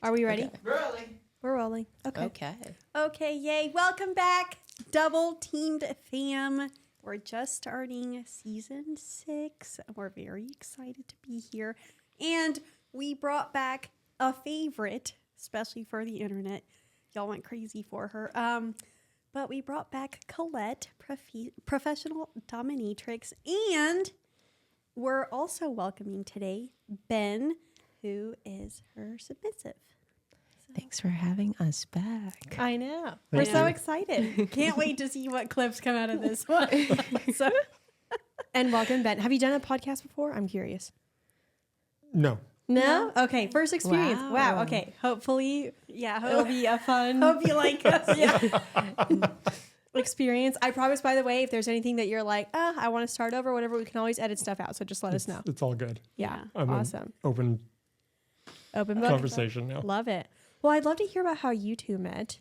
Are we ready? Okay. We're rolling. Okay. Okay, yay. Welcome back, Double Teamed fam. We're just starting season 6. We're very excited to be here. And we brought back a favorite, especially for the internet. Y'all went crazy for her. But we brought back Colette, professional dominatrix. And we're also welcoming today Ben, who is her submissive. Thanks for having us back. I know. We're so excited. Can't wait to see what clips come out of this one. And welcome, Ben. Have you done a podcast before? I'm curious. No. No? Okay. First experience. Wow. Okay. Hopefully, it'll be a fun. Hope you like us. Experience. I promise, by the way, if there's anything that you're like, I want to start over, whatever, we can always edit stuff out. So just let us know. It's all good. Yeah. I'm Awesome. Open Open book. conversation now. Love it. Well, I'd love to hear about how you two met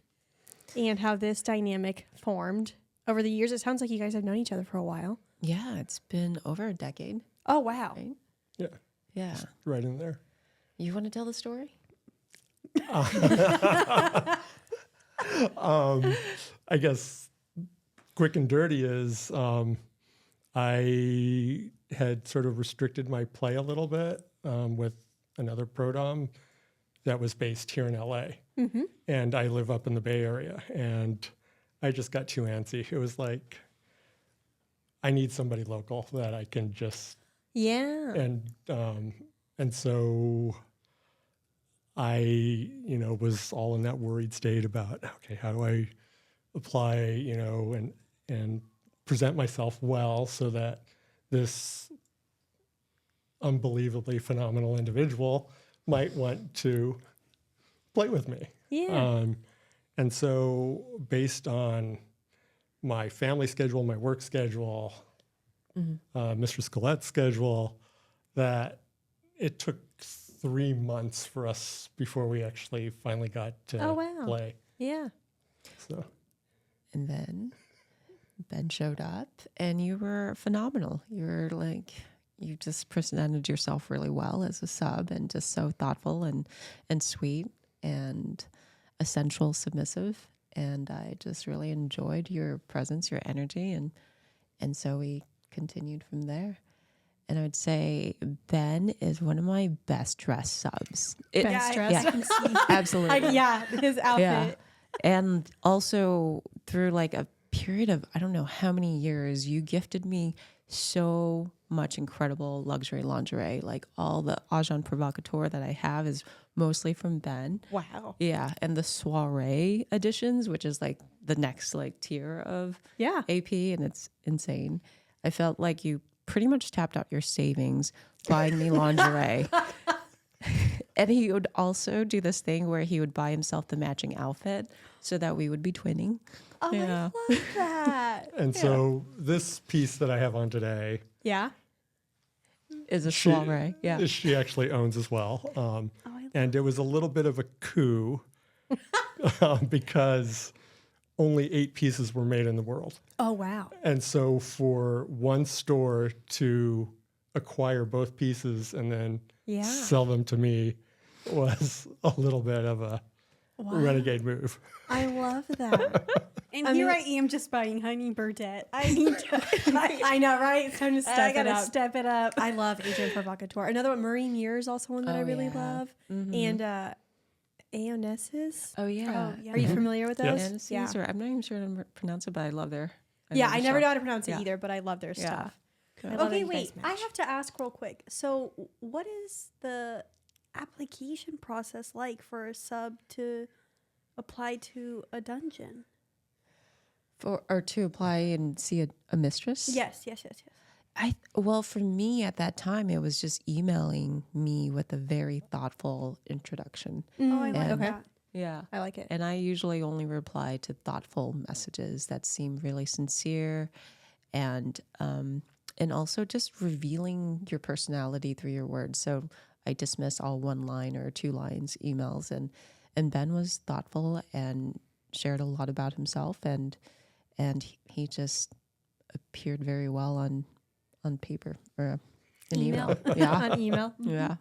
and how this dynamic formed over the years. It sounds like you guys have known each other for a while. Yeah, it's been over a decade. Oh, wow. Right? Yeah. Yeah. Right in there. You want to tell the story? I guess quick and dirty is I had sort of restricted my play a little bit with another pro-dom that was based here in LA. Mm-hmm. And I live up in the Bay Area. And I just got too antsy. It was like, I need somebody local that I can just... Yeah. And so I, was all in that worried state about, okay, how do I apply, and present myself well so that this unbelievably phenomenal individual might want to play with me. Yeah. And so based on my family schedule, my work schedule, Mistress Colette's schedule, that it took 3 months for us before we actually finally got to play. Yeah. So. And then Ben showed up and you were phenomenal. You just presented yourself really well as a sub and just so thoughtful and sweet and essential submissive. And I just really enjoyed your presence, your energy. And so we continued from there. And I would say Ben is one of my best dressed subs. Best dressed? Yeah, absolutely. His outfit. Yeah. And also through like a period of, I don't know how many years, you gifted me so much incredible luxury lingerie. Like all the agent provocateur that I have is mostly from Ben. Wow. Yeah. And the soiree editions, which is like the next like tier of AP, and it's insane. I felt like you pretty much tapped out your savings buying me lingerie. And he would also do this thing where he would buy himself the matching outfit so that we would be twinning. Oh, Yeah. I love that. And so this piece that I have on today Yeah. Is a soiree. Yeah. she actually owns as well. And it was a little bit of a coup because only 8 pieces were made in the world. Oh, wow. And so for one store to acquire both pieces and then sell them to me was a little bit of a renegade move. I love that. And here I am just buying Honey Birdette. I need to. I know, right? It's time to I gotta step it up. I love Agent Provocateur. Another one, Marie Muir is also one that I really love. Mm-hmm. And Aonesses. Oh, yeah. Are you familiar with those? Yes. Or I'm not even sure how to pronounce it, but I love their. I never know how to pronounce it either, but I love their stuff. Cool. I love Okay, that you guys wait. I match. have to ask real quick. So, what is the application process like for a sub to apply to a dungeon? Or to apply and see a mistress? Yes. Well, for me at that time, it was just emailing me with a very thoughtful introduction. Oh, I like And- that. Yeah. I like it. And I usually only reply to thoughtful messages that seem really sincere and also just revealing your personality through your words. So I dismiss all 1 line or 2 lines emails, and Ben was thoughtful and shared a lot about himself, and he just appeared very well on paper or in email. Yeah. On email. Yeah.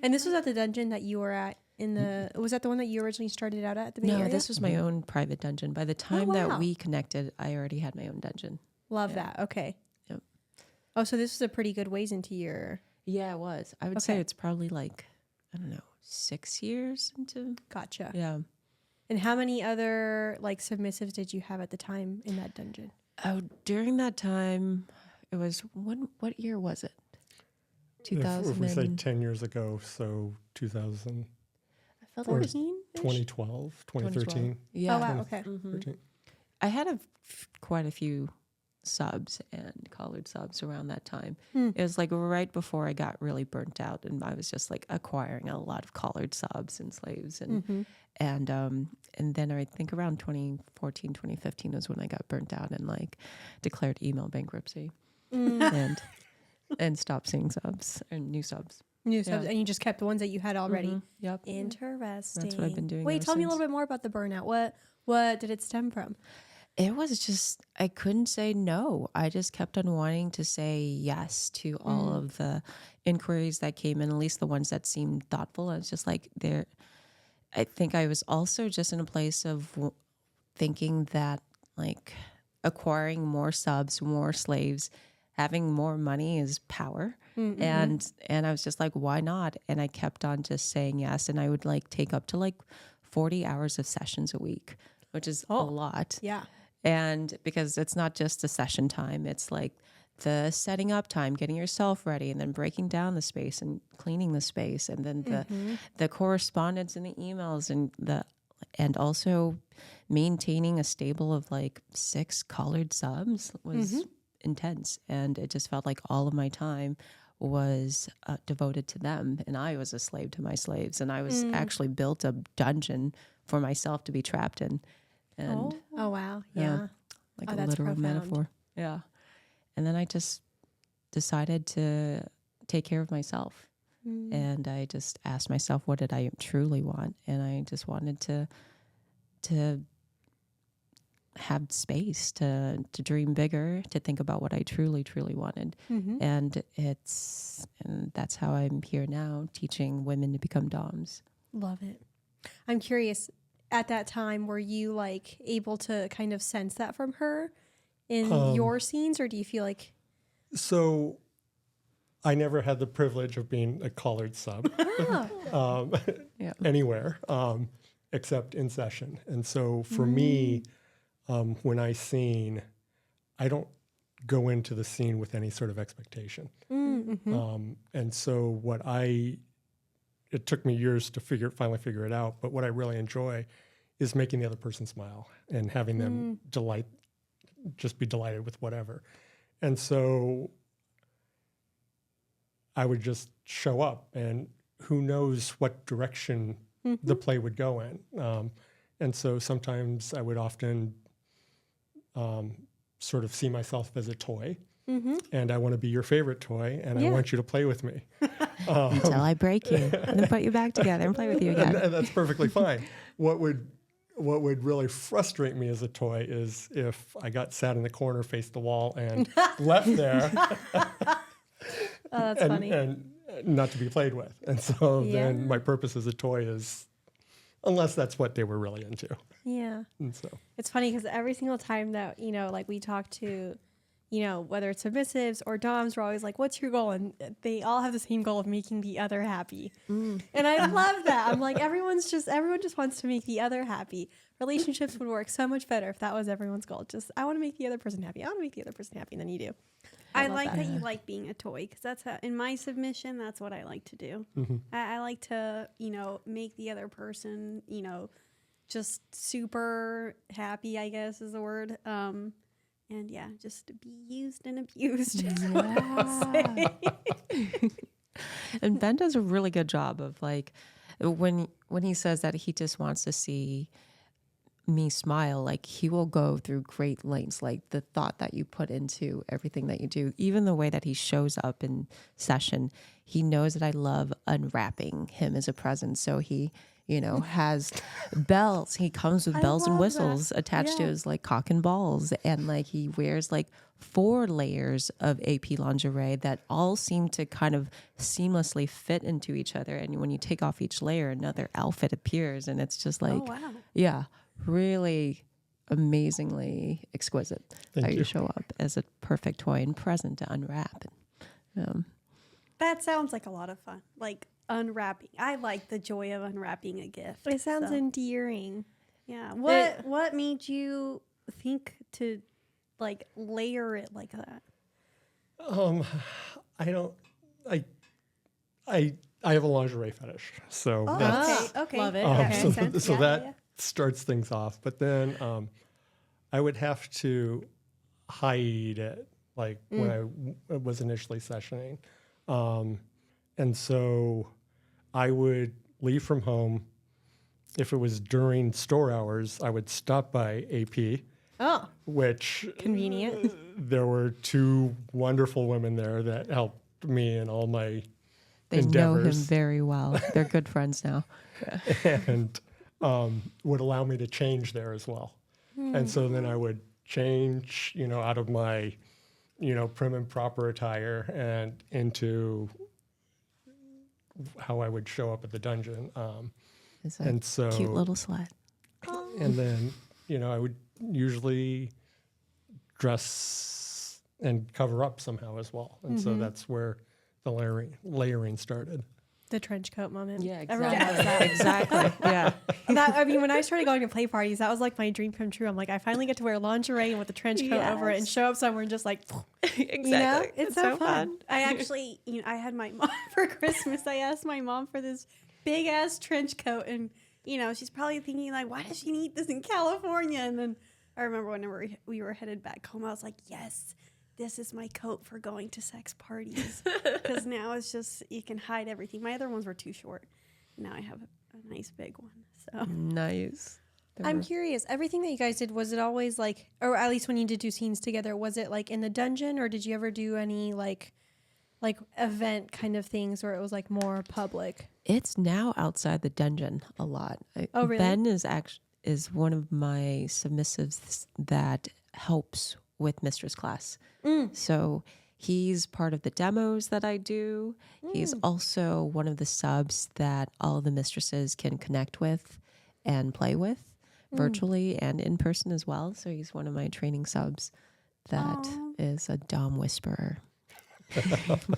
And this was at the dungeon that you were at in the, was that the one that you originally started out at the Bay No, Area? this was my own private dungeon. By the time wow. that we connected, I already had my own dungeon. Love that. Okay. Yep. Oh, so this was a pretty good ways into your, Yeah, it was. I would say it's probably like, I don't know, 6 years into. gotcha. Yeah. And how many other like submissives did you have at the time in that dungeon? Oh, during that time, it was what year was it? 2000. If we say 10 years ago, so 2000, I felt or like 2012, 2013. Yeah. Oh, wow. Okay. 13. I had quite a few subs and collared subs around that time. It was like right before I got really burnt out, and I was just like acquiring a lot of collared subs and slaves, and then I think around 2014, 2015 was when I got burnt out and like declared email bankruptcy and stopped seeing subs and new subs. New subs, and you just kept the ones that you had already. Yep. Interesting. That's what I've been doing. Wait, ever tell me a since. little bit more about the burnout. What did it stem from? It was just, I couldn't say no. I just kept on wanting to say yes to all of the inquiries that came in, at least the ones that seemed thoughtful. I was just like, I think I was also just in a place of thinking that like acquiring more subs, more slaves, having more money is power. And I was just like, why not? And I kept on just saying yes. And I would like take up to like 40 hours of sessions a week, which is a lot. Yeah. And because it's not just the session time, it's like the setting up time, getting yourself ready, and then breaking down the space and cleaning the space, and then the correspondence and the emails, and also maintaining a stable of like 6 collared subs was intense. And it just felt like all of my time was devoted to them, and I was a slave to my slaves, and I was actually built a dungeon for myself to be trapped in. And Oh wow. Yeah. like Oh, a that's literal profound. metaphor. Yeah. And then I just decided to take care of myself. And I just asked myself, what did I truly want? And I just wanted to have space to dream bigger, to think about what I truly, truly wanted. And that's how I'm here now, teaching women to become doms. Love it. I'm curious, at that time, were you like able to kind of sense that from her in your scenes, or do you feel like? So I never had the privilege of being a collared sub anywhere except in session. And so for me, when I scene, I don't go into the scene with any sort of expectation. And so it took me years to finally figure it out, but what I really enjoy is making the other person smile and having them just be delighted with whatever. And so I would just show up, and who knows what direction the play would go in. And so sometimes I would often sort of see myself as a toy, and I want to be your favorite toy, and I want you to play with me. Until I break you and then put you back together and play with you again. And that's perfectly fine. What would really frustrate me as a toy is if I got sat in the corner, faced the wall, and left there. That's funny. And not to be played with. And so then my purpose as a toy is, unless that's what they were really into. Yeah. And so It's funny because every single time that, like we talk to, whether it's submissives or doms, we're always like, what's your goal? And they all have the same goal of making the other happy. And I love that. I'm like, everyone just wants to make the other happy. Relationships would work so much better if that was everyone's goal. Just, I want to make the other person happy. I want to make the other person happy. And then you do. I love like that. that you like being a toy, because that's how, in my submission, that's what I like to do. I like to, make the other person, just super happy, I guess is the word. And yeah, just to be used and abused. Is what I'll say. And Ben does a really good job of like, when he says that he just wants to see me smile, like he will go through great lengths, like the thought that you put into everything that you do, even the way that he shows up in session. He knows that I love unwrapping him as a presence, so he has bells. He comes with I bells and love whistles that. attached to Yeah. his like cock and balls. And like he wears like 4 layers of AP lingerie that all seem to kind of seamlessly fit into each other. And when you take off each layer, another outfit appears. And it's just like, Oh, wow. yeah, really amazingly exquisite. Thank how you. you show up as a perfect toy and present to unwrap. That sounds like a lot of fun. Like unwrapping. I like the joy of unwrapping a gift. It sounds so. endearing. Yeah. What made you think to like layer it like that? I don't. I have a lingerie fetish, so that's Okay. Love it. That Okay. so, makes sense. so Yeah, that yeah. starts things off. But then I would have to hide it, like when I was initially sessioning, and so I would leave from home. If it was during store hours, I would stop by AP, Oh, which convenient. there were 2 wonderful women there that helped me in all my They know him endeavors. very well. They're good friends now. And would allow me to change there as well. And so then I would change, out of my, prim and proper attire and into how I would show up at the dungeon. It's a And so, cute little slut. and then, I would usually dress and cover up somehow as well. And so that's where the layering started. The trench coat moment. Yeah, Everyone does that. Exactly. Yeah. When I started going to play parties, that was like my dream come true. I'm like, I finally get to wear lingerie and with a trench coat over it and show up somewhere and just like, Exactly. it's so fun. I actually, I had my mom for Christmas. I asked my mom for this big ass trench coat, and she's probably thinking like, why does she need this in California? And then I remember whenever we were headed back home, I was like, yes, this is my coat for going to sex parties, because now it's just you can hide everything. My other ones were too short. Now I have a nice big one. So Nice. I'm curious. Everything that you guys did, was it always like, or at least when you did do scenes together, was it like in the dungeon, or did you ever do any like event kind of things where it was like more public? It's now outside the dungeon a lot. Oh, really? Ben is one of my submissives that helps with mistress class. So he's part of the demos that I do. He's also one of the subs that all the mistresses can connect with and play with virtually and in person as well. So he's one of my training subs that is a dom whisperer.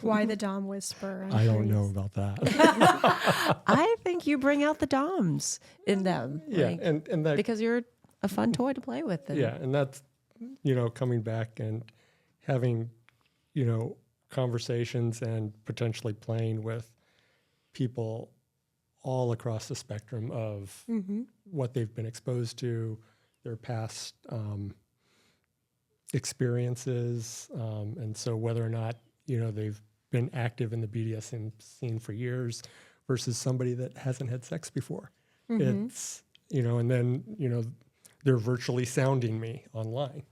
Why the Dom whisper? I'm I don't curious. know about that. I think you bring out the doms in them. Yeah, like, and that because you're a fun toy to play with. And yeah, and that's coming back and having conversations and potentially playing with people all across the spectrum of what they've been exposed to, their past experiences, and so whether or not they've been active in the BDSM scene for years versus somebody that hasn't had sex before. It's and then they're virtually sounding me online,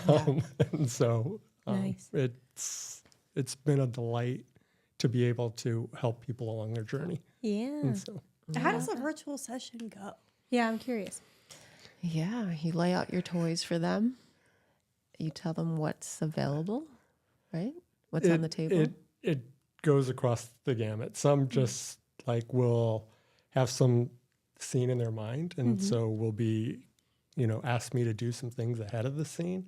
and so Nice. it's been a delight to be able to help people along their journey. Yeah. And so how does a virtual session go? Yeah, I'm curious. Yeah, you lay out your toys for them. You tell them what's available, right? What's on the table. It goes across the gamut. Some just like will have some scene in their mind, and so will be, ask me to do some things ahead of the scene.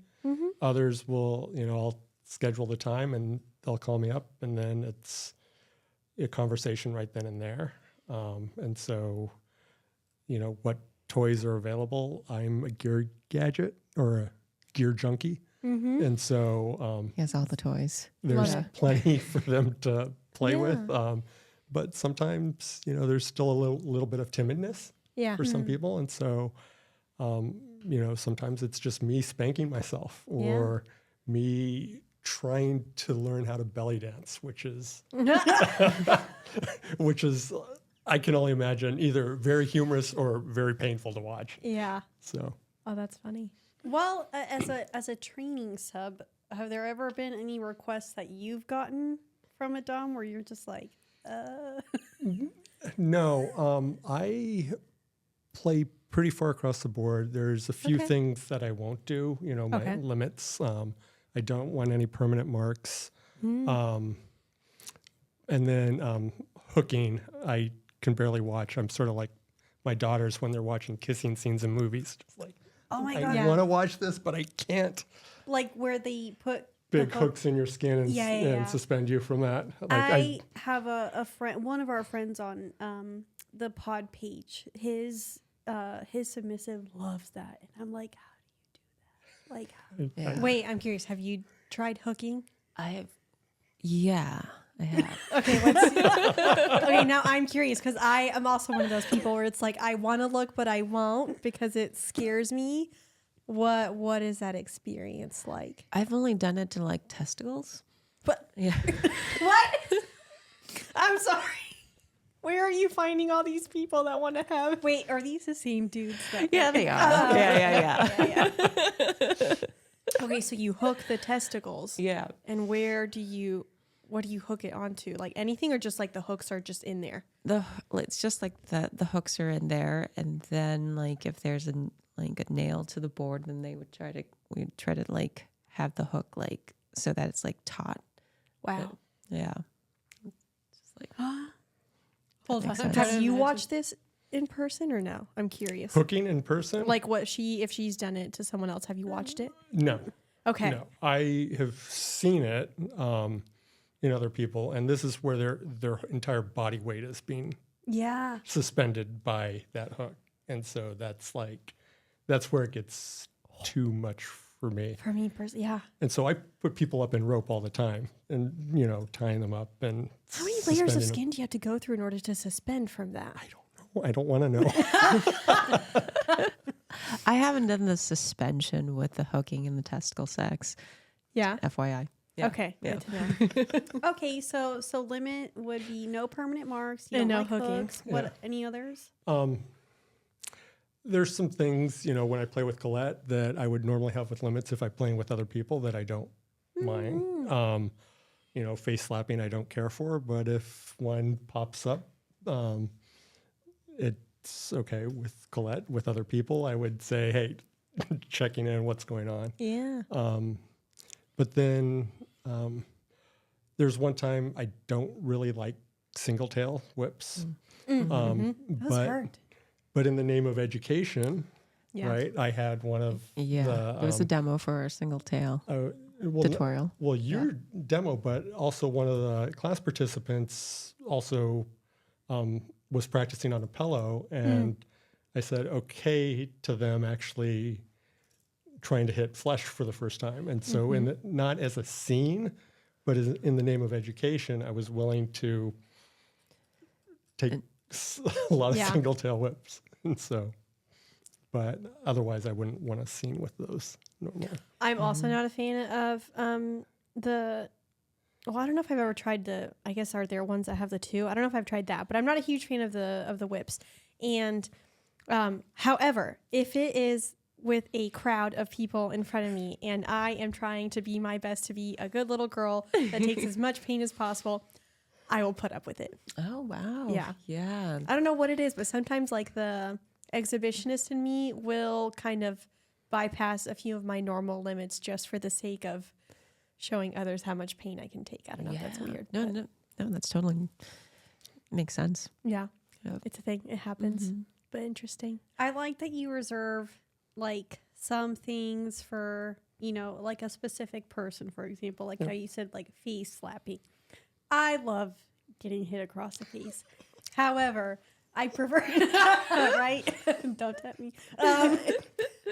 Others will, I'll schedule the time and they'll call me up, and then it's a conversation right then and there. And so, what toys are available? I'm a gear gadget or a gear junkie. And so He has all the toys. there's Love it. plenty for them to play with. But sometimes, there's still a little bit of timidness Yeah. for some people. And so, sometimes it's just me spanking myself or me trying to learn how to belly dance, which is, I can only imagine either very humorous or very painful to watch. Yeah. So Oh, that's funny. Well, as a training sub, have there ever been any requests that you've gotten from a dom where you're just like, No, I play pretty far across the board. There's a few Okay. things that I won't do, my Okay. limits. I don't want any permanent marks. And then hooking, I can barely watch. I'm sort of like my daughters when they're watching kissing scenes in movies. Just like, Oh my I God. Yeah. want to watch this, but I can't. Like where they put Big the hook- hooks in your skin and, Yeah, yeah, and yeah. suspend you from that. Like I have a friend, one of our friends on the pod page. His submissive loves that, and I'm like, how do you do that? Like, Yeah. Wait, I'm curious. Have you tried hooking? I have. Yeah, I have. Okay, let's okay, now I'm curious because I am also one of those people where it's like I want to look but I won't because it scares me. What is that experience like? I've only done it to like testicles. But Yeah. what? I'm sorry. Where are you finding all these people that want to have? wait, are these the same dudes? That Yeah, they are. Yeah. Okay, so you hook the testicles, Yeah. and what do you hook it onto? Like anything, or just like the hooks are just in there? It's just like the hooks are in there, and then like if there's a nail to the board, then we'd try to like have the hook like so that it's like taut. Wow. Yeah. Just like Hold on. makes sense. Have you watched this in person or no? I'm curious. hooking in person? Like if she's done it to someone else, have you watched it? No. Okay. No, I have seen it in other people, and this is where their entire body weight is being Yeah. suspended by that hook, and so that's where it gets too much for me. For me personally, yeah. And so I put people up in rope all the time, and tying them up and How many layers of suspending them. skin do you have to go through in order to suspend from that? I don't know. I don't want to know. I haven't done the suspension with the hooking and the testicle sex. Yeah. FYI. Yeah. Okay. Yeah. Good to know. Okay, so limit would be no permanent marks, you And don't no like hooking. hooks. What Yeah. any others? There's some things, when I play with Colette that I would normally have with limits if I'm playing with other people that I don't mind. Face slapping I don't care for, but if one pops up, it's okay with Colette. With other people, I would say, hey, checking in, what's going on. Yeah. But then there's one time I don't really like single tail whips. Those But hurt. But in the name of education, Yeah. right? I had one of Yeah. It was a demo for a single tail tutorial. Well, your demo, but also one of the class participants also was practicing on a pillow, and I said okay to them actually trying to hit flesh for the first time, and so not as a scene, but in the name of education, I was willing to take a lot of Yeah. single tail whips, and so. But otherwise, I wouldn't want a scene with those normally. I'm also not a fan of I don't know if I've ever tried I guess are there ones that have the two? I don't know if I've tried that, but I'm not a huge fan of the whips. And however, if it is with a crowd of people in front of me and I am trying to be my best to be a good little girl that takes as much pain as possible, I will put up with it. Oh, wow. Yeah. Yeah. I don't know what it is, but sometimes like the exhibitionist in me will kind of bypass a few of my normal limits just for the sake of showing others how much pain I can take. I don't know if that's weird. No, but no, that's totally makes sense. Yeah. Yep. It's a thing. It happens. But interesting. I like that you reserve like some things for, like a specific person, for example, like how you said like face slapping. I love getting hit across the face. However, I prefer, right? Don't tempt me.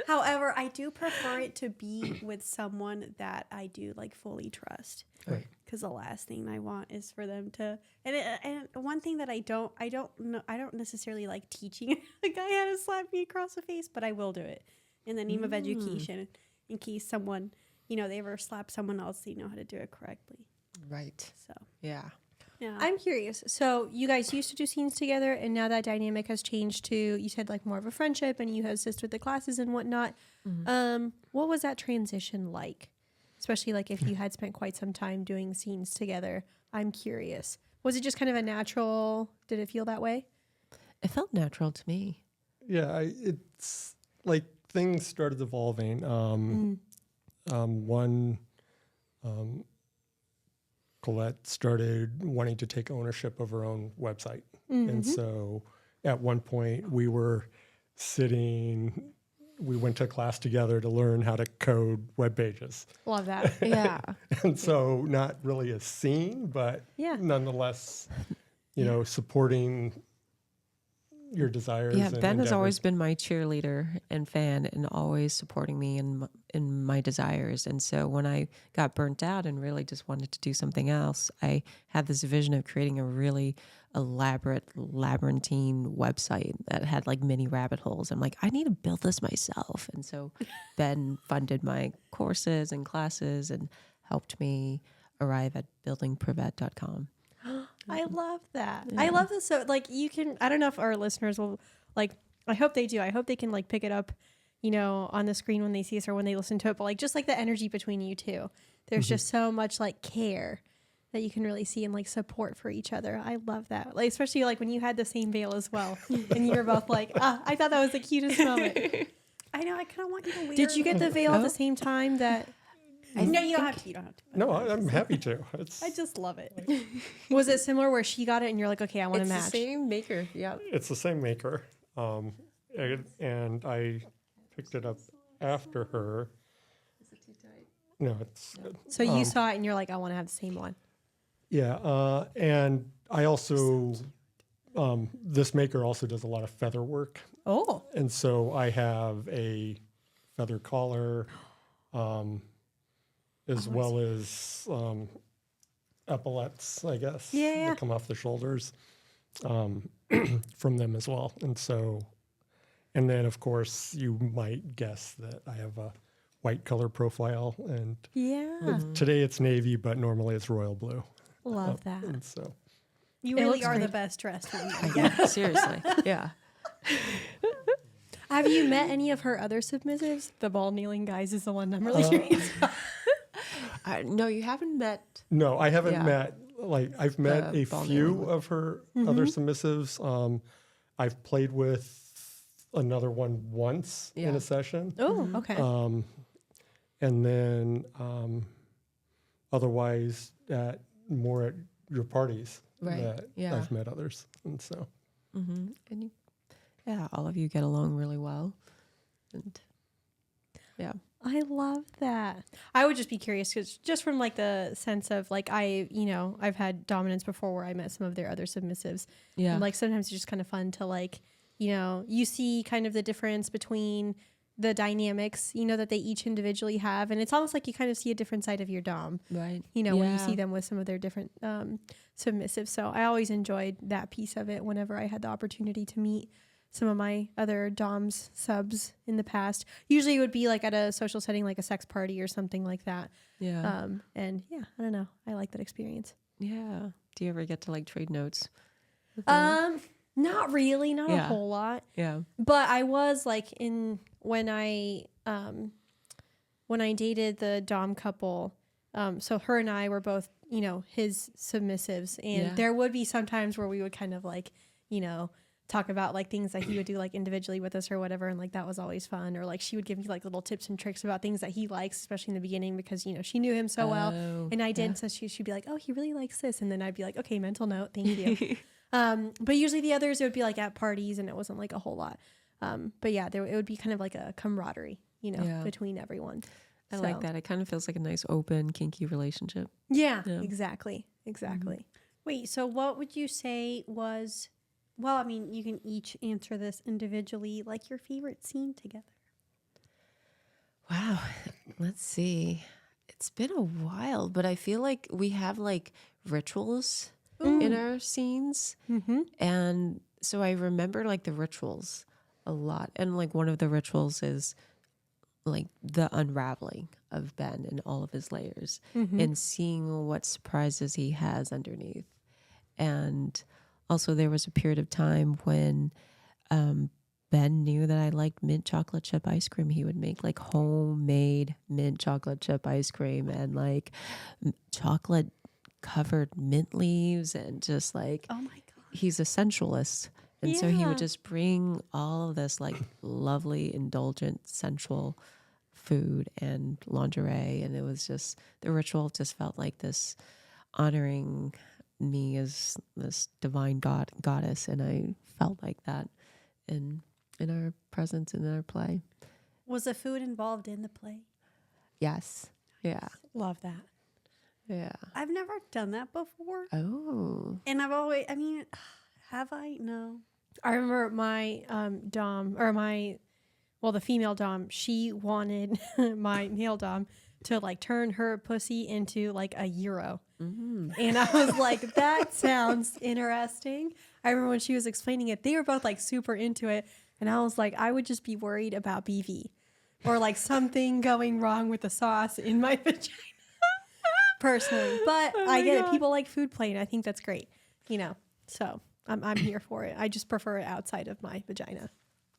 However, I do prefer it to be with someone that I do like fully trust. Right. Because the last thing I want is for them to, and one thing that I don't necessarily like teaching a guy how to slap me across the face, but I will do it in the name of education, in case someone, they ever slap someone else, they know how to do it correctly. Right. So Yeah. yeah, I'm curious. So you guys used to do scenes together and now that dynamic has changed to, you said like more of a friendship and you assist with the classes and whatnot. What was that transition like? Especially like if you had spent quite some time doing scenes together. I'm curious. Was it just kind of a natural, did it feel that way? It felt natural to me. Yeah, it's like things started evolving. One, Colette started wanting to take ownership of her own website. And so at one point we went to class together to learn how to code web pages. Love that. Yeah. And so not really a scene, but Yeah. nonetheless, supporting your desires. Yeah, and Ben has endeavors. always been my cheerleader and fan and always supporting me in my desires. And so when I got burnt out and really just wanted to do something else, I had this vision of creating a really elaborate labyrinthine website that had like mini rabbit holes. I'm like, I need to build this myself. And so Ben funded my courses and classes and helped me arrive at buildingpervette.com. I love that. I love this. So like you can, I don't know if our listeners will like, I hope they do. I hope they can like pick it up, on the screen when they see us or when they listen to it. But like, just like the energy between you two, there's just so much like care that you can really see and like support for each other. I love that. Like, especially like when you had the same veil as well and you were both like, I thought that was the cutest moment. I know. I kind of want you to wear. Did you get the veil at the same time that? No, you don't have to. You don't have to. No, I'm happy to. I just love it. Was it similar where she got it and you're like, okay, I want to It's match? the same maker. Yeah. It's the same maker. And I picked it up after her. No, it's good. So you saw it and you're like, I want to have the same one. Yeah. And I also, this maker also does a lot of feather work. Oh. And so I have a feather collar, as well as epaulets, I guess, Yeah. that come off the shoulders from them as well. And so, and then of course you might guess that I have a white color profile, and Yeah. today it's navy, but normally it's royal blue. Love that. And so, You It really looks are the great. best dressed one. Yeah. Seriously. Yeah. Have you met any of her other submissives? The ball kneeling guys is the one I'm really curious about. No, you haven't met. no, I haven't Yeah. met, like I've met The a ball few kneeling. of her other submissives. I've played with another one once in Yeah. a session. Oh, okay. And then otherwise more at your parties Right, that yeah. I've met others. And so, And you, yeah, all of you get along really well. And yeah. I love that. I would just be curious because just from like the sense of like I've had dominance before where I met some of their other submissives. Yeah. And like sometimes it's just kind of fun to like, you see kind of the difference between the dynamics, that they each individually have. And it's almost like you kind of see a different side of your dom, Right. when you Yeah. see them with some of their different submissives. So I always enjoyed that piece of it whenever I had the opportunity to meet some of my other doms subs in the past. Usually it would be like at a social setting, like a sex party or something like that. Yeah. And yeah, I don't know. I like that experience. Yeah. Do you ever get to like trade notes? with them? Not really, not a Yeah. whole lot. Yeah. But I was like when I dated the dom couple, so her and I were both, his submissives, and Yeah. there would be some times where we would kind of like, talk about like things that he would do like individually with us or whatever, and like that was always fun. Or like she would give me like little tips and tricks about things that he likes, especially in the beginning because she knew him so well, Oh, and I didn't. So she'd be like, "Oh, he really likes this," and then I'd be like, "Okay, mental note, thank you." But usually the others, it would be like at parties and it wasn't like a whole lot. But yeah, it would be kind of like a camaraderie, Yeah. between everyone. I So, like that. It kind of feels like a nice, open, kinky relationship. Yeah, Yeah. exactly. Wait, so what would you say was, well, I mean, you can each answer this individually, like your favorite scene together. Wow. Let's see. It's been a while, but I feel like we have like rituals in our scenes. Mm-hmm. And so I remember like the rituals a lot. And like one of the rituals is like the unraveling of Ben and all of his layers and seeing what surprises he has underneath. And also there was a period of time when Ben knew that I liked mint chocolate chip ice cream. He would make like homemade mint chocolate chip ice cream and like chocolate covered mint leaves and just like, Oh my god. he's a sensualist. And so he Yeah. would just bring all of this like lovely, indulgent, sensual food and lingerie. And it was just, the ritual just felt like this honoring me as this divine goddess. And I felt like that in our presence and in our play. Was the food involved in the play? Yes. Yeah. Love that. Yeah. I've never done that before. Oh. And I've always, I mean, have I? No. I remember my dom, or the female dom, she wanted my male dom to like turn her pussy into like a euro. Mm-hmm. And I was like, that sounds interesting. I remember when she was explaining it, they were both like super into it. And I was like, I would just be worried about BV or like something going wrong with the sauce in my vagina personally. But I get it. People like food play, and I think that's great, so I'm here for it. I just prefer it outside of my vagina.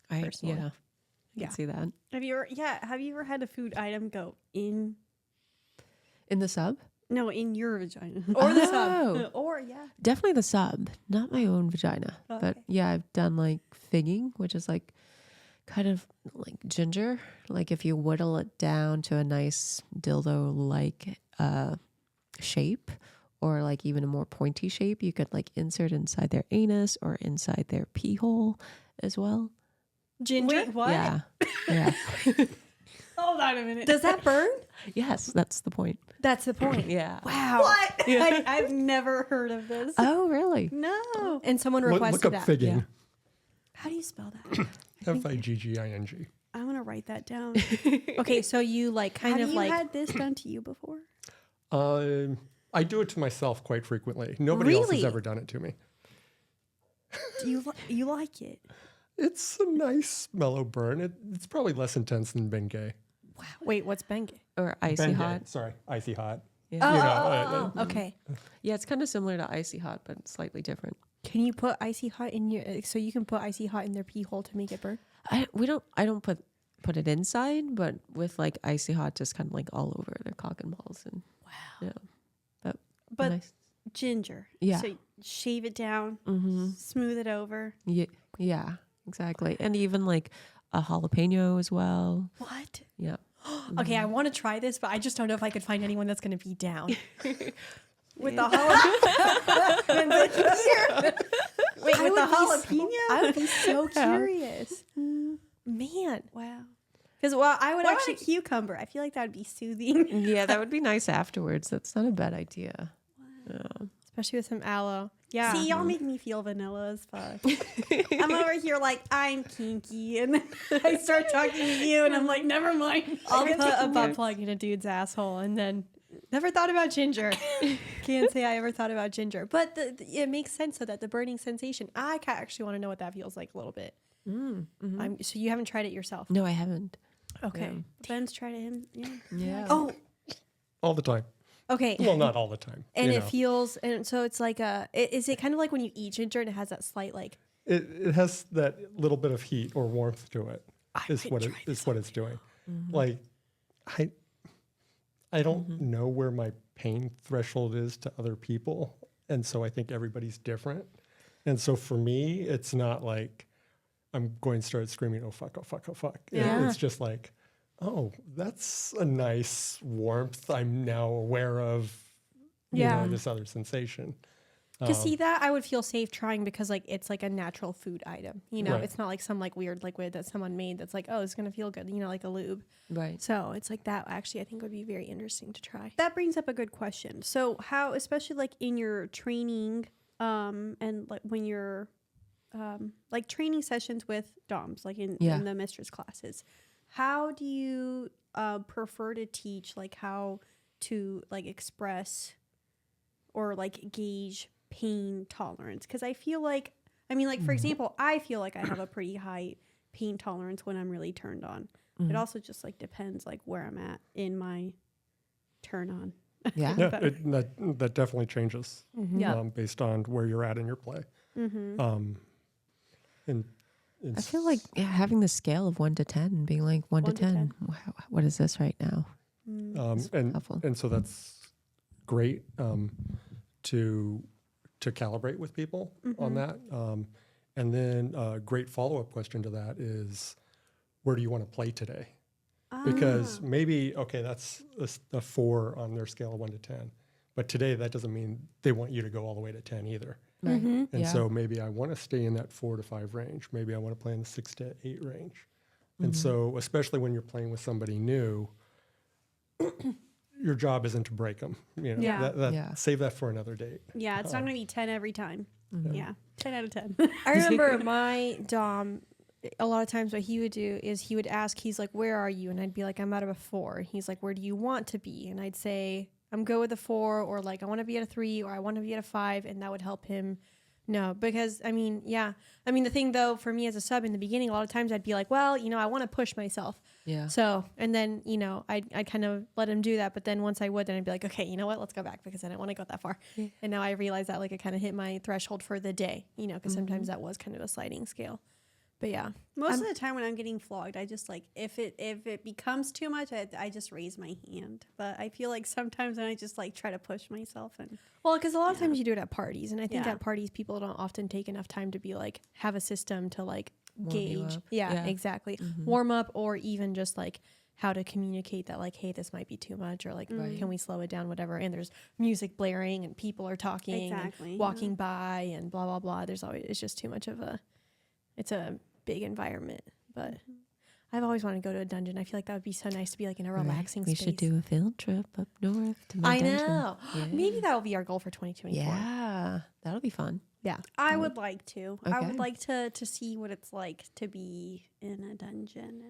Personally. I Yeah. can see that. Have you ever had a food item go in In the sub? in your vagina? Or the Oh. sub. Or yeah. Definitely the sub, not my own vagina. But Okay. yeah, I've done like figging, which is like kind of like ginger. Like if you whittle it down to a nice dildo-like shape, or like even a more pointy shape, you could like insert inside their anus or inside their pee hole as well. Ginger. Wait, what? Yeah. Yeah. Hold on a minute. Does that burn? Yes, that's the point. That's the point. Yeah. Wow. What? I've never heard of this. Oh, really? No. And someone Look requested up that. figging. Yeah. How do you spell that? Figging. I'm gonna write that down. Okay, so you like kind Have of you like had this done to you before? I do it to myself quite frequently. Nobody else has Really? ever done it to me. Do you like it? It's a nice mellow burn. It's probably less intense than Bengay. wait, what's Bengay? Or icy Bengay, hot. sorry, icy hot. Yeah. You know, Okay. Yeah, it's kind of similar to icy hot, but slightly different. Can you put icy hot in your? So you can put icy hot in their pee hole to make it burn. I don't put it inside, but with like icy hot just kind of like all over their cock and balls. And Wow. yeah. But nice. ginger. Yeah. So shave it down, Mm-hmm. smooth it over. Yeah, exactly. And even like a jalapeno as well. What? Yeah. Okay, I want to try this, but I just don't know if I could find anyone that's going to be down. With the jalapeno? Wait, I with the would be jalapeno? I would be so Yeah. curious. Man, Wow. because I would What actually. about a cucumber? I feel like that would be soothing. Yeah, that would be nice afterwards. That's not a bad idea. Yeah. Especially with some aloe. Yeah. See, y'all make me feel vanilla as fuck. I'm over here like, I'm kinky. And then I start talking to you, and I'm like, never mind. I'll put a butt plug in a dude's asshole and then never thought about ginger. Can't say I ever thought about ginger. But it makes sense so that the burning sensation, I actually want to know what that feels like a little bit. Mm-hmm. So you haven't tried it yourself? No, I haven't. Okay. Ben's tried it. Yeah. Yeah. Oh, all the time. okay. Well, not all the time. And you it know. feels, and so it's like is it kind of like when you eat ginger and it has that slight like, It has that little bit of heat or warmth to it. Is might what try is what it's doing. Like, I don't know where my pain threshold is to other people, and so I think everybody's different. And so for me, it's not like I'm going to start screaming, "Oh fuck! Oh fuck! Oh fuck!" Yeah. It's just like, oh, that's a nice warmth. I'm now aware of, you Yeah. know, this other sensation. to see that I would feel safe trying because like it's like a natural food item, Right. It's not like some like weird liquid that someone made that's like, oh, it's gonna feel good, like a lube. Right. So it's like that actually I think would be very interesting to try. That brings up a good question. So how, especially like in your training, and like when you're, like training sessions with DOMs, like in the mistress classes, how do you prefer to teach, like how to like express or like gauge pain tolerance? Because I feel like, for example, I feel like I have a pretty high pain tolerance when I'm really turned on. It also just like depends like where I'm at in my turn on. Yeah. Yeah, that definitely changes Yeah. based on where you're at in your play. And I it's, feel like having the scale of 1 to 10 and being like 1 to 1 to 10. Wow, what is this right now? and helpful. and so that's great. to calibrate with people on that. And then a great follow-up question to that is, where do you want to play today? Because maybe, okay, that's a 4 on their scale of 1 to 10. But today, that doesn't mean they want you to go all the way to 10 either. Right. And so maybe I want to stay in that 4 to 5 range. Maybe I want to play in the 6 to 8 range. And so, especially when you're playing with somebody new, your job isn't to break them. You know, Yeah. Save that for another date. Yeah, it's not going to be 10 every time. Yeah, 10 out of 10. I remember my dom, a lot of times what he would do is he would ask, he's like, where are you? And I'd be like, I'm out of a 4. And he's like, where do you want to be? And I'd say, I'm good with a 4, or like, I want to be at a 3, or I want to be at a 5. And that would help him know. Because, I mean, the thing though, for me as a sub in the beginning, a lot of times I'd be like, well, I want to push myself. Yeah. So, and then, I'd kind of let him do that. But then once I would, then I'd be like, okay, you know what? Let's go back, because I didn't want to go that far. Yeah. And now I realize that like I kind of hit my threshold for the day, because sometimes that was kind of a sliding scale. But yeah. Most of the time when I'm getting flogged, I just like, if it becomes too much, I just raise my hand. But I feel like sometimes when I just like try to push myself and. Well, because a lot of times you do it at parties. And I think at parties, people don't often take enough time to be like, have a system to like gauge. Yeah, exactly. Warm up, or even just like how to communicate that like, hey, this might be too much, or like, can we slow it down, whatever. And there's music blaring and people are talking and walking by and blah, blah, blah. It's just too much of it's a big environment. But I've always wanted to go to a dungeon. I feel like that would be so nice to be like in a relaxing space. We should do a field trip up north to my dungeon. know. Yeah. Maybe that will be our goal for 2024. Yeah, that'll be fun. Yeah. I would like to. I Okay. would like to see what it's like to be in a dungeon,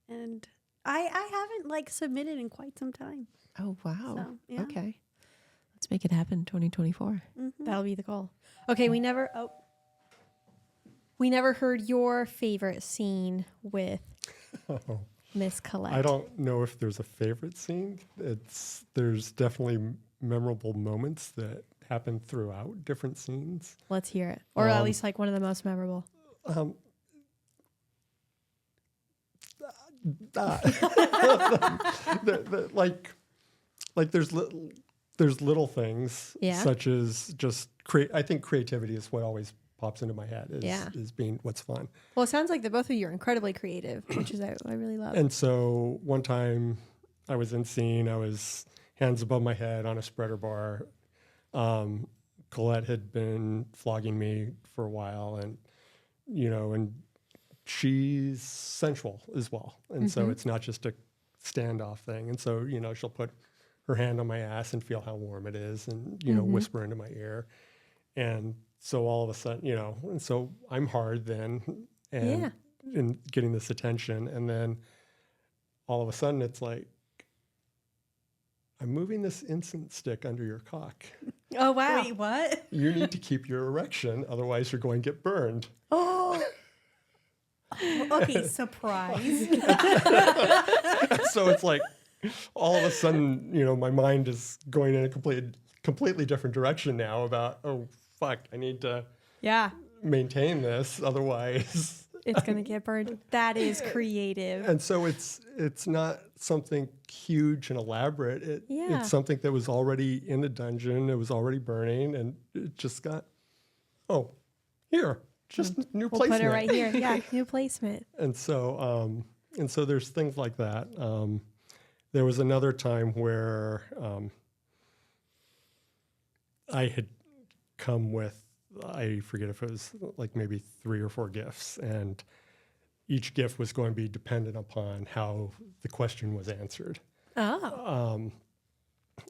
and I haven't like submitted in quite some time. Oh, wow. So, yeah. Okay. Let's make it happen 2024. That'll be the goal. Okay, we never heard your favorite scene with Miss Colette. I don't know if there's a favorite scene. There's definitely memorable moments that happen throughout different scenes. Let's hear it. Or at least like one of the most memorable. Like there's little things such as just I think creativity is what always pops into my head is being what's fun. Well, it sounds like the both of you are incredibly creative, which is I really love. And so one time I was in scene, I was hands above my head on a spreader bar. Colette had been flogging me for a while, and she's sensual as well. And so it's not just a standoff thing. And so, she'll put her hand on my ass and feel how warm it is and, whisper into my ear. And so all of a sudden, and so I'm hard then and in getting this attention. And then all of a sudden it's like, I'm moving this incense stick under your cock. Oh, wow. Wait, what? You need to keep your erection, otherwise you're going to get burned. Oh. Okay, surprise. So it's like all of a sudden, my mind is going in a completely different direction now about, oh, fuck, I need to maintain this, otherwise it's going to get burned. That is creative. And so it's not something huge and elaborate. It's something that was already in the dungeon. It was already burning, and it just got, here, just new We'll placement. put it right here. Yeah, new placement. And so there's things like that. There was another time where I had come with, I forget if it was like maybe 3 or 4 gifts, and each gift was going to be dependent upon how the question was answered. Oh.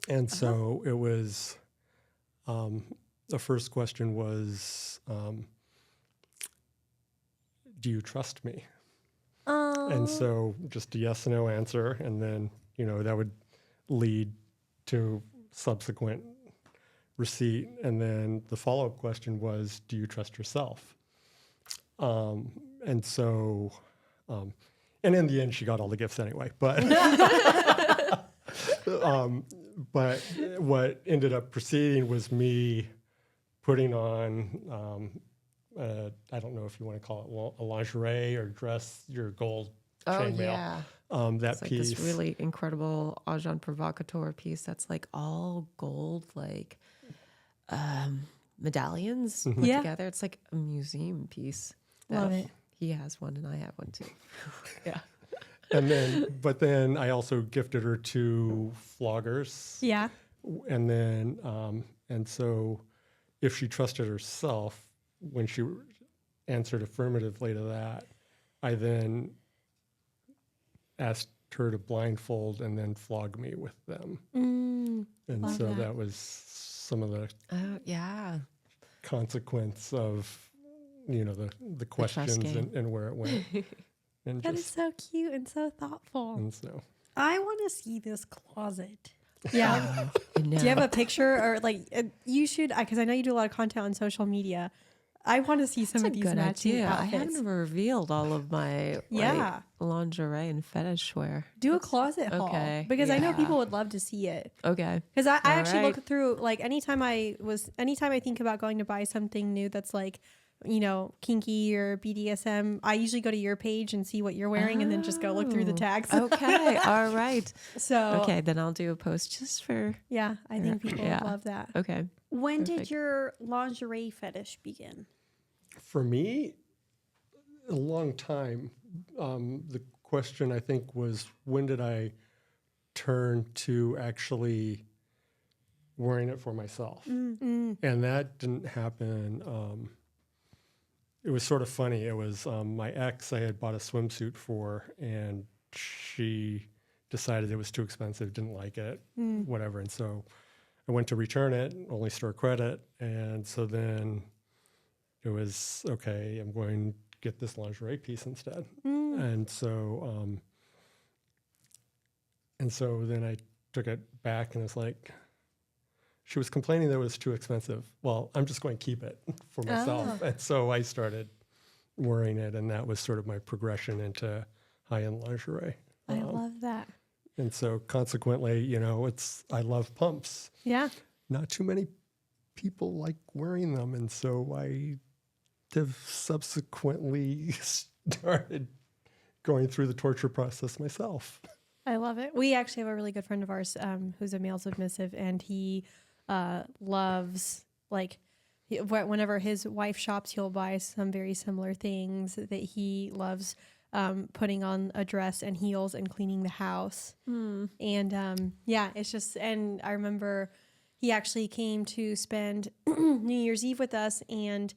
And so it was, the first question was, do you trust me? Oh. And so just a yes or no answer, and then, that would lead to subsequent receipt. And then the follow-up question was, do you trust yourself? And so, and in the end, she got all the gifts anyway. But, but what ended up proceeding was me putting on, I don't know if you want to call it a lingerie or dress, your gold chainmail. Yeah. That It's like piece. this really incredible agent provocateur piece that's like all gold, like medallions put Yeah. together. It's like a museum piece. Love that it. He has one and I have one too. Yeah. But then I also gifted her 2 floggers. Yeah. And then, and so if she trusted herself, when she answered affirmatively to that, I then asked her to blindfold and then flog me with them. And love so that. that was some of the Oh, yeah. consequence of, the questions game. and where it went. And That is so cute and so thoughtful. and so I want to see this closet. Yeah. I Do you have a picture or like you should? Because I know you do a lot of content on social media. I want to see some That's of a these good matching idea. I outfits. haven't revealed all of my Yeah. lingerie and fetish wear. Do a closet haul okay, because I know yeah. people would love to see it. Okay. Because I actually right. look through like anytime I think about going to buy something new that's like, kinky or BDSM, I usually go to your page and see what you're wearing and then just go look through the tags. Okay. All right. So Okay. Then I'll do a post just for. yeah, I think people Yeah. would love that. Okay. When did Perfect. your lingerie fetish begin? for me, a long time. The question I think was, when did I turn to actually wearing it for myself? And that didn't happen. It was sort of funny. It was my ex I had bought a swimsuit for, and she decided it was too expensive, didn't like it, whatever. And so I went to return it, only store credit. And so then it was, okay, I'm going to get this lingerie piece instead. And so then I took it back, and it's like, she was complaining that it was too expensive. Well, I'm just going to keep it for myself. And so I started wearing it, and that was sort of my progression into high-end lingerie. I love that. And so consequently, I love pumps. Yeah. Not too many people like wearing them. And so I have subsequently started going through the torture process myself. I love it. We actually have a really good friend of ours who's a male submissive, and he loves, like, whenever his wife shops, he'll buy some very similar things that he loves, putting on a dress and heels and cleaning the house. And it's just, and I remember he actually came to spend New Year's Eve with us, and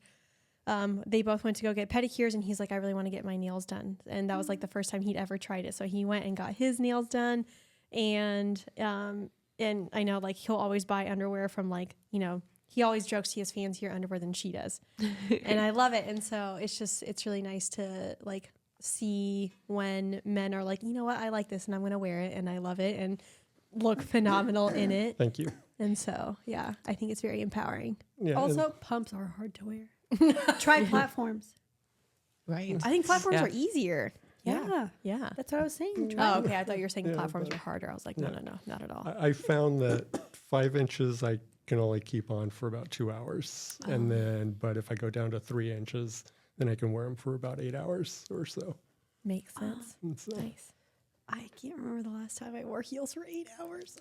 they both went to go get pedicures, and he's like, I really want to get my nails done. And that was like the first time he'd ever tried it. So he went and got his nails done. And I know, like, he'll always buy underwear from, like, he always jokes he has fancier underwear than she does. And I love it. And so it's really nice to, like, see when men are like, you know what, I like this and I'm going to wear it and I love it and look phenomenal in it. Thank you. And so, yeah, I think it's very empowering. Yeah, Also, pumps are hard to wear. Try platforms. Right. I think platforms Yeah. are easier. Yeah. Yeah. That's what I was saying. Try Oh, okay. I thought you were saying Yeah, platforms but- were harder. I was like, no, not at all. I found that 5 inches I can only keep on for about 2 hours. But if I go down to 3 inches, then I can wear them for about 8 hours or so. Makes sense. And so, Nice. I can't remember the last time I wore heels for 8 hours.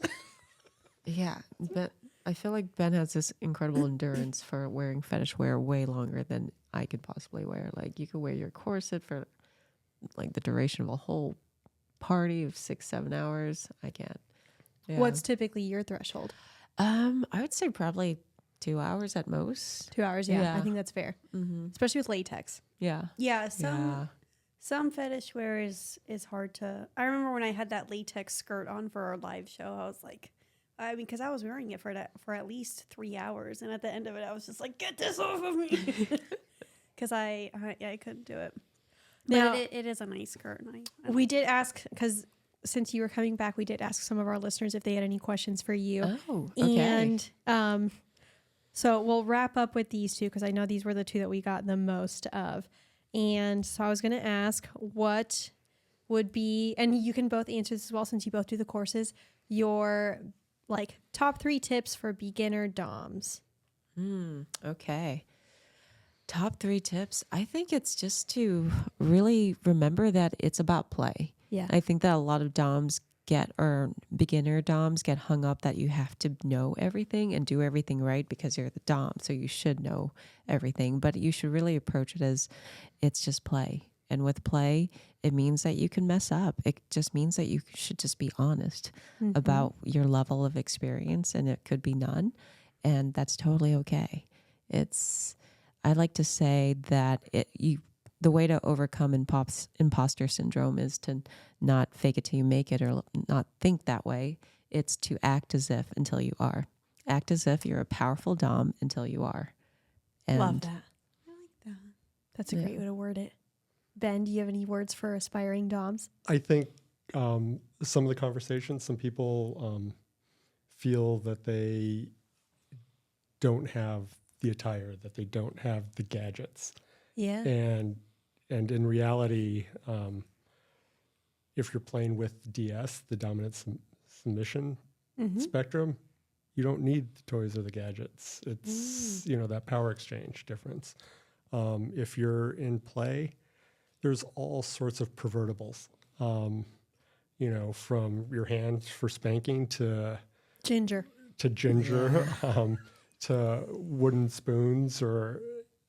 Yeah, but I feel like Ben has this incredible endurance for wearing fetish wear way longer than I could possibly wear. Like, you could wear your corset for like the duration of a whole party of 6-7 hours. I can't. Yeah. What's typically your threshold? I would say probably 2 hours at most. 2 hours. Yeah. Yeah. I think that's fair. Especially with latex. Yeah. Yeah, Yeah. some fetish wear is hard to. I remember when I had that latex skirt on for our live show, I was like, because I was wearing it for at least 3 hours, and at the end of it, I was just like, get this off of me, because I couldn't do it. Now- But it is a nice skirt. And I We did ask, because since you were coming back, we did ask some of our listeners if they had any questions for you. Oh, okay. And so we'll wrap up with these two, because I know these were the two that we got the most of. And so I was going to ask, what would be, and you can both answer this as well since you both do the courses, your like top 3 tips for beginner DOMs. Okay. Top 3 tips. I think it's just to really remember that it's about play. Yeah. I think that a lot of DOMs or beginner doms get hung up that you have to know everything and do everything right because you're the dom, so you should know everything. But you should really approach it as it's just play. And with play, it means that you can mess up. It just means that you should just be honest about your level of experience, and it could be none, and that's totally okay. I like to say that the way to overcome imposter syndrome is to not fake it till you make it, or not think that way. It's to act as if until you are. Act as if you're a powerful dom until you are. And Love that. I like that. That's a great way to word it. Ben, do you have any words for aspiring doms? I think some of the conversations, some people feel that they don't have the attire, that they don't have the gadgets. Yeah. And in reality, if you're playing with DS, the dominant submission spectrum, you don't need the toys or the gadgets. It's, that power exchange difference. If you're in play, there's all sorts of pervertibles, from your hands for spanking to Ginger. To wooden spoons, or,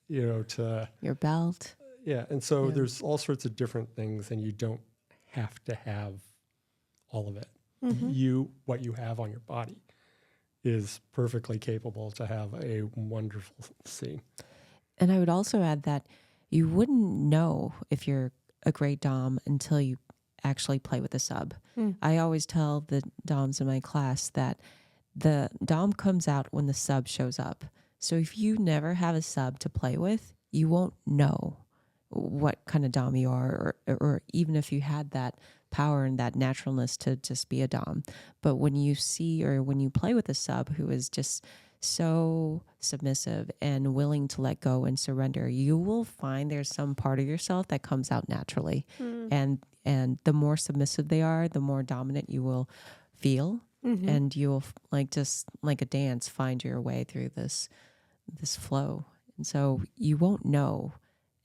to your belt. Yeah, and so there's all sorts of different things, and you don't have to have all of it. What you have on your body is perfectly capable to have a wonderful scene. And I would also add that you wouldn't know if you're a great dom until you actually play with a sub. I always tell the doms in my class that the dom comes out when the sub shows up. So if you never have a sub to play with, you won't know what kind of dom you are, or even if you had that power and that naturalness to just be a dom. But when you see, or when you play with a sub who is just so submissive and willing to let go and surrender, you will find there's some part of yourself that comes out naturally. And the more submissive they are, the more dominant you will feel. And you'll, just like a dance, find your way through this flow. And so you won't know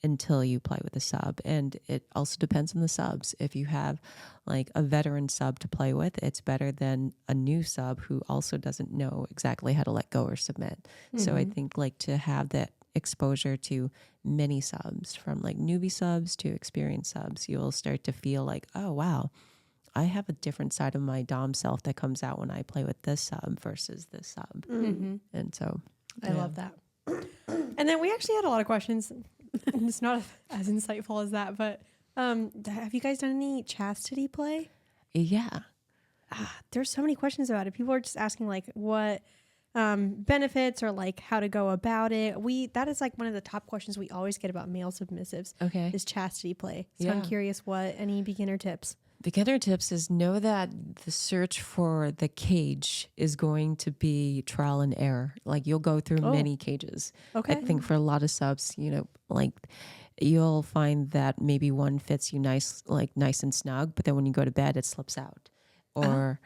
until you play with a sub. And it also depends on the subs. If you have a veteran sub to play with, it's better than a new sub who also doesn't know exactly how to let go or submit. So I think to have that exposure to many subs, from newbie subs to experienced subs, you'll start to feel oh, wow, I have a different side of my dom self that comes out when I play with this sub versus this sub. And so I love that. And then we actually had a lot of questions. And it's not as insightful as that, but have you guys done any chastity play? Yeah. There's so many questions about it. People are just asking what benefits, or how to go about it. That is one of the top questions we always get about male submissives. Okay. Is chastity play. So I'm curious, any beginner tips? Beginner tips is know that the search for the cage is going to be trial and error. You'll go through many cages. Okay. I think for a lot of subs, you'll find that maybe one fits you nice and snug, but then when you go to bed, it slips out. Or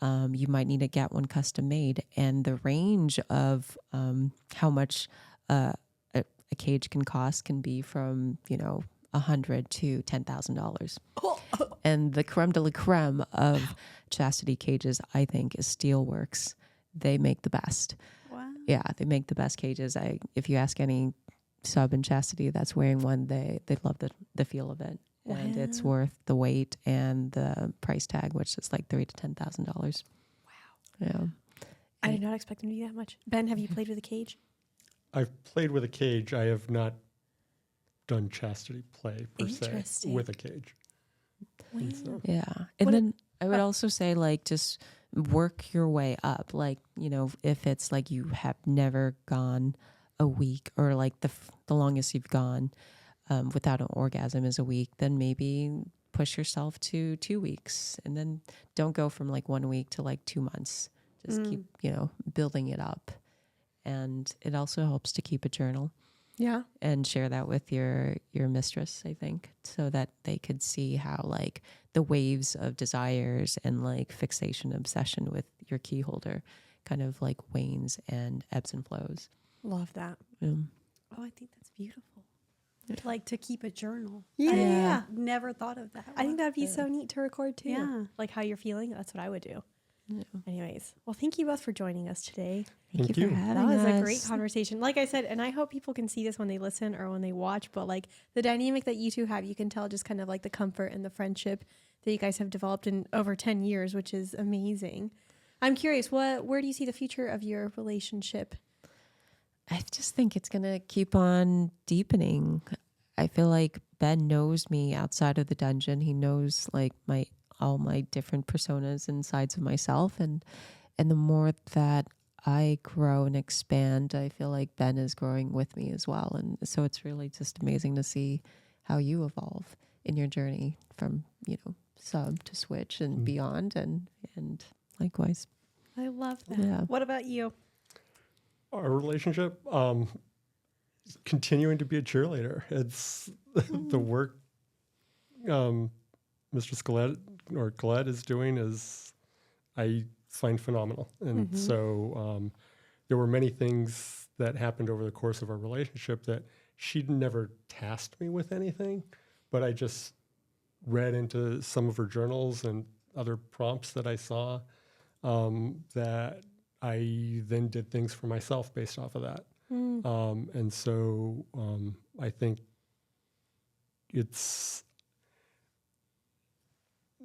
you might need to get one custom made. And the range of how much a cage can cost can be from, $100 to $10,000. And the creme de la creme of chastity cages, I think, is Steelworks. They make the best. Wow. Yeah, they make the best cages. If you ask any sub in chastity that's wearing one, they love the feel of it. Wow. And it's worth the weight and the price tag, which is $3,000 to $10,000. Wow. Yeah. I did not expect them to be that much. Ben, have you played with a cage? I've played with a cage. I have not done chastity play per se with a cage. And so, Yeah. And then I would also say just work your way up. If it's you have never gone a week, or the longest you've gone without an orgasm is a week, then maybe push yourself to 2 weeks, and then don't go from 1 week to 2 months. Just keep, building it up. And it also helps to keep a journal. Yeah. And share that with your mistress, I think, so that they could see how the waves of desires and fixation, obsession with your key holder kind of wanes and ebbs and flows. Love that. Yeah. Oh, I think that's beautiful. like to keep a journal. Yeah. Never thought of that. I think that'd be so neat to record too. Yeah. Like how you're feeling. That's what I would do. Yeah. Anyways, well, thank you both for joining us today. Thank Thank you you. for That having was us. a great conversation. Like I said, and I hope people can see this when they listen or when they watch, but like the dynamic that you two have, you can tell just kind of like the comfort and the friendship that you guys have developed in over 10 years, which is amazing. I'm curious, where do you see the future of your relationship? I just think it's going to keep on deepening. I feel like Ben knows me outside of the dungeon. He knows like all my different personas and sides of myself. And the more that I grow and expand, I feel like Ben is growing with me as well. And so it's really just amazing to see how you evolve in your journey from, sub to switch and beyond and likewise. I love that. Yeah. What about you? Our relationship, continuing to be a cheerleader. It's the work Mistress Colette is doing is I find phenomenal. And so there were many things that happened over the course of our relationship that she'd never tasked me with anything, but I just read into some of her journals and other prompts that I saw that I then did things for myself based off of that. And so I think it's,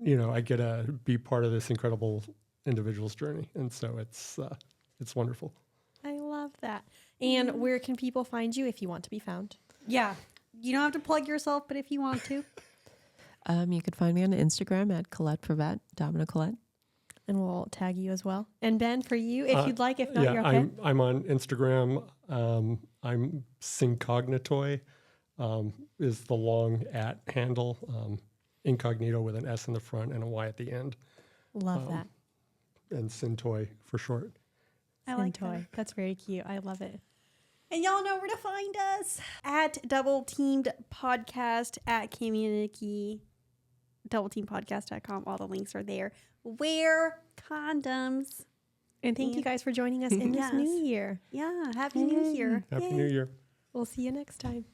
I get to be part of this incredible individual's journey. And so it's wonderful. I love that. And where can people find you if you want to be found? Yeah. You don't have to plug yourself, but if you want to. You can find me on Instagram at Colette Pervette, Domina Colette. And we'll tag you as well. And Ben, for you, if you'd like, if not, you're okay. I'm on Instagram. I'm Syncognitoy is the long @ handle. Incognito with an S in the front and a Y at the end. Love that. And Syntoy for short. I like Toy. that. That's very cute. I love it. And y'all know where to find us at Double Teamed Podcast at Kimmy and Nikki, doubleteampodcast.com. All the links are there. Wear condoms. And thank you guys for joining us in this new year. Yeah. Happy New Year. Happy New Year. We'll see you next time.